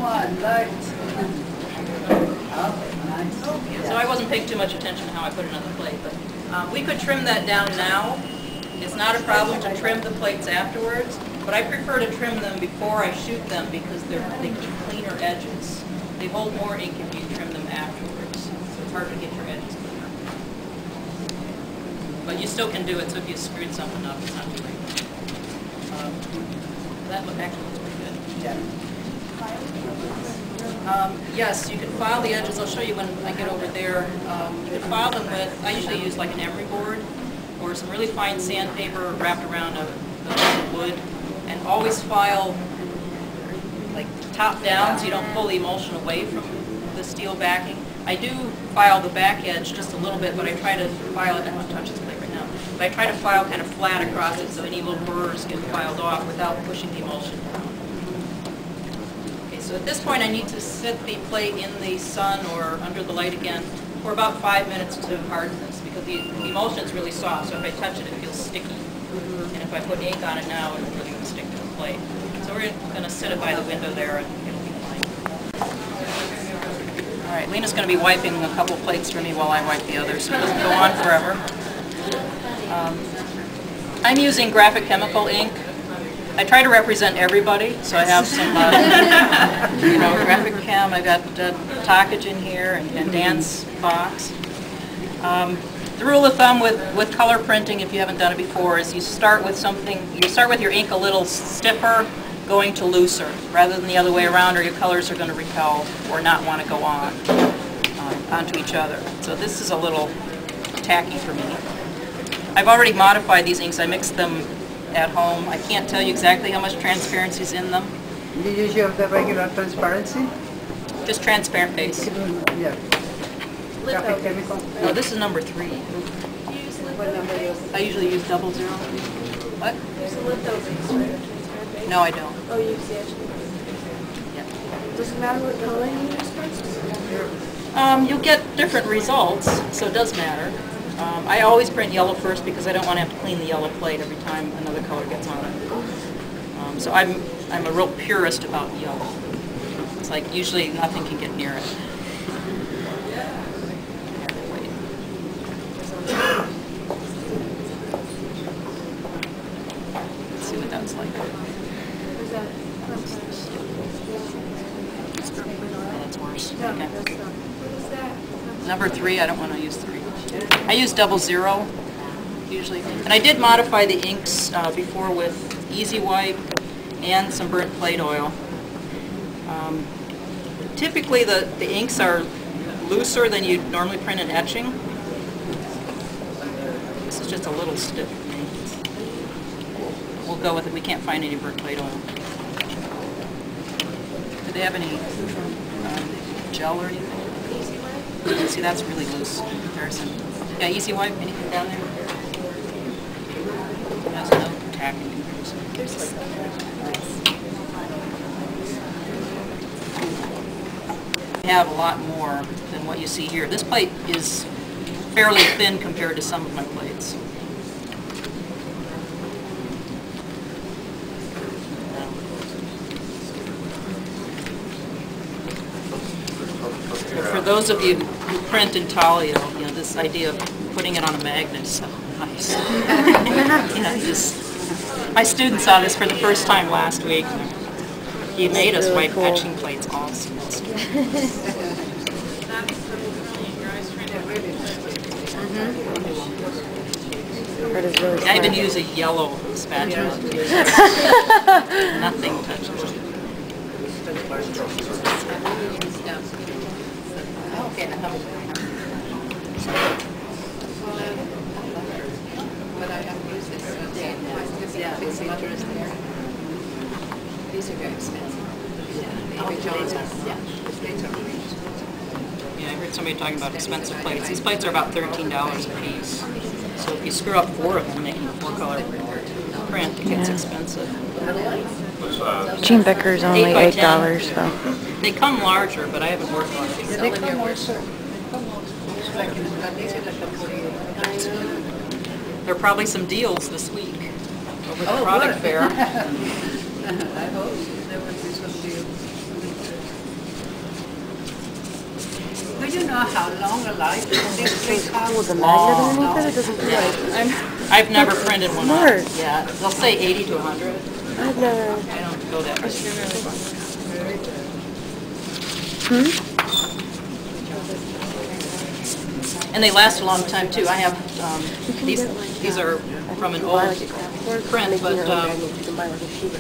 So I wasn't paying too much attention to how I put it on the plate, but we could trim that down now. It's not a problem to trim the plates afterwards, but I prefer to trim them before I shoot them because they keep cleaner edges. They hold more ink if you trim them afterwards, so it's hard to get your edges cleaner. But you still can do it, so if you screwed something up, it's not too late. That actually looks pretty good. Yeah. Yes, you can file the edges. I'll show you when I get over there. You can file them with, I usually use like an emery board or some really fine sandpaper wrapped around a piece of wood, and always file like top down so you don't pull the emulsion away from the steel backing. I do file the back edge just a little bit, but I try to file it, I don't want to touch this plate right now, but I try to file kind of flat across it so any little burrs get filed off without pushing the emulsion down. So at this point I need to sit the plate in the sun or under the light again for about 5 minutes to harden this because the emulsion is really soft, so if I touch it, it feels sticky. And if I put ink on it now, it really won't stick to the plate. So we're going to sit it by the window there and it'll be fine. All right, Lena's going to be wiping a couple plates for me while I wipe the others, so it doesn't go on forever. I'm using graphic chemical ink. I try to represent everybody, so I have some, graphic chem. I've got Takage in here and Dan's box. The rule of thumb with color printing, if you haven't done it before, is you start with your ink a little stiffer, going to looser, rather than the other way around, or your colors are going to repel or not want to go onto each other. So this is a little tacky for me. I've already modified these inks. I mixed them at home. I can't tell you exactly how much transparency is in them. Did you use the regular transparency? Just transparent base. Yeah. Graphic chemical? No, this is number 3. What number do you use? I usually use 00. What? Use the litho base, right? No, I don't. Oh, you use the actual. Yeah. Does it matter what color you use first? You'll get different results, so it does matter. I always print yellow first because I don't want to have to clean the yellow plate every time another color gets on it. So I'm a real purist about yellow. It's like usually nothing can get near it. Let's see what that's like. Is that That's worse. no, Okay. that's not. What is that? Number 3, I don't want to use 3. I use 00 usually. And I did modify the inks before with Easy Wipe and some burnt plate oil. Typically the inks are looser than you'd normally print in etching. This is just a little stiff for me. We'll go with it. We can't find any burnt plate oil. Do they have any gel or anything? See, that's really loose in comparison. Yeah, Easy Wipe, anything down there? That's no tack in comparison. We have a lot more than what you see here. This plate is fairly thin compared to some of my plates. For those of you who print intaglio, this idea of putting it on a magnet is so nice. My student saw this for the first time last week. He made us wipe etching plates all semester. I even use a yellow spatula. Nothing touches it. Okay, but I have used this. Yeah, these pictures there. These are very expensive. Yeah, I heard somebody talking about expensive plates. These plates are about $13 a piece. So if you screw up 4 of them making a 4-color print, it gets expensive. Gene Becker's only $8 though. They come larger, but I haven't worked on these. They come larger. There are probably some deals this week over the product fair. I hope there will be some deals. Do you know how long a life these plates have? With the magnet underneath it, it doesn't feel like. I've never printed one out Smart. yet. They'll say 80 to 100. I've never. I don't go that much. And they last a long time too. I have these are from an old print, but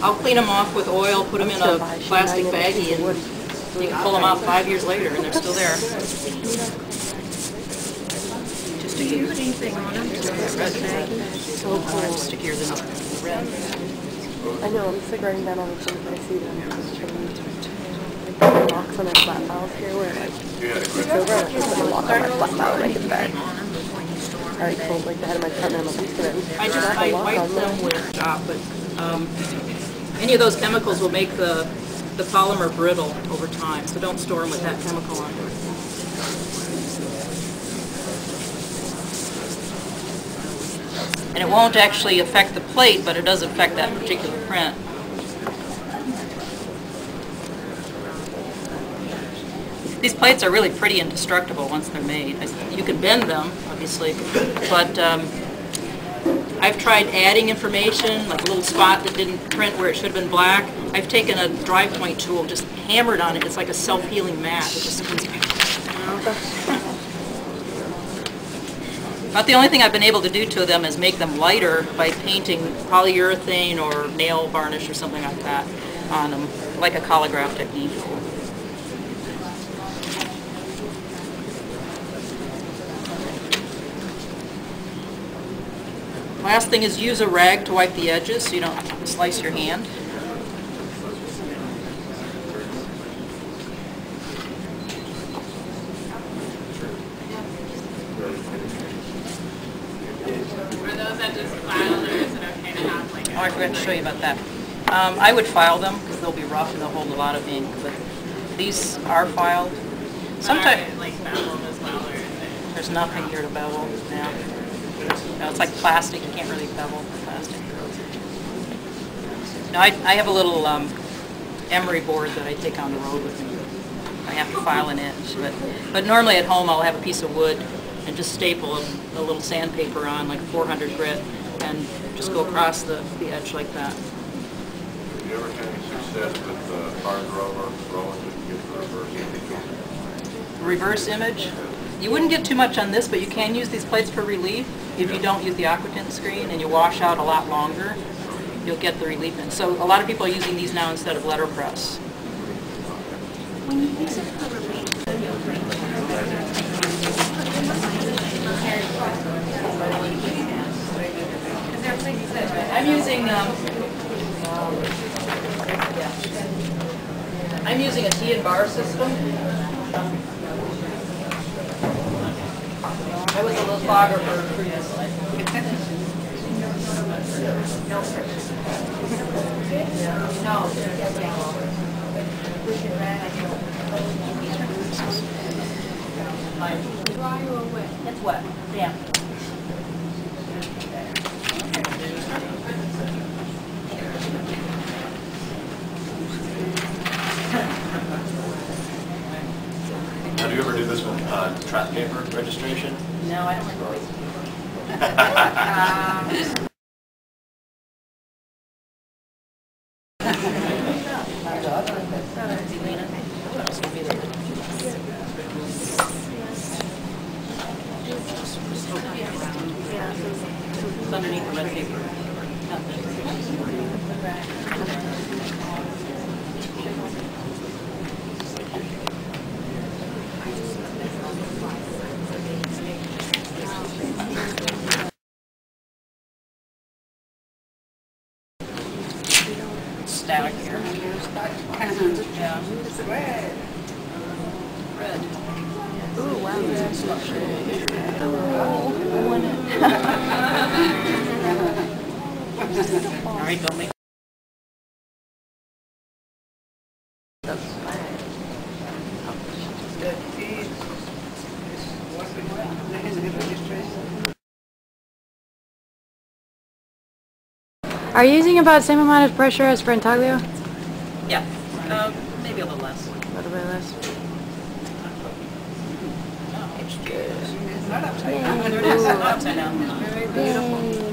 I'll clean them off with oil, put them in a plastic baggie, and you can pull them out 5 years later, and they're still there. Just to use anything on them. So stickier than the red. I know, I'm sick writing down all the things I see them. Like locks on my flat files here where like it's over and I put a lock on my flat file and make it bad. I already told like the head of my department I'm just gonna I wipe them with chop, but any of those chemicals will make the polymer brittle over time, so don't store them with that chemical on. And it won't actually affect the plate, but it does affect that particular print. These plates are really pretty indestructible once they're made. You can bend them, obviously, but I've tried adding information, like a little spot that didn't print where it should have been black. I've taken a dry point tool, just hammered on it. It's like a self-healing mat. It just comes About the only thing I've been able to do to them is make them lighter by painting polyurethane or nail varnish or something like that on them, like a collagraph technique. Last thing is use a rag to wipe the edges so you don't slice your hand. Oh, I forgot to show you about that. I would file them because they'll be rough and they'll hold a lot of ink, but these are filed. Sometimes there's nothing here to bevel now. No, it's like plastic. You can't really bevel plastic. No, I have a little emery board that I take on the road with me. I have to file an edge, but normally at home I'll have a piece of wood and just staple a little sandpaper on, like 400 grit, and just go across the edge like that. Have you ever had any success with hard rolling just to get the reverse image? Reverse image? You wouldn't get too much on this, but you can use these plates for relief. If you don't use the aquatint screen and you wash out a lot longer, you'll get the relief in. So a lot of people are using these now instead of letterpress. When you use it for relief, I'm using a tea and bar system. I was a lithographer previously. dry or wet? It's wet. Yeah. Now, do you ever do this with track paper registration? No, I don't like those. It's underneath the red paper. Static here. Yeah. Red. Ooh, wow. All right, don't make. Are you using about the same amount of pressure as for intaglio? Yeah, maybe a little less. A little bit less. Upside down. Very beautiful.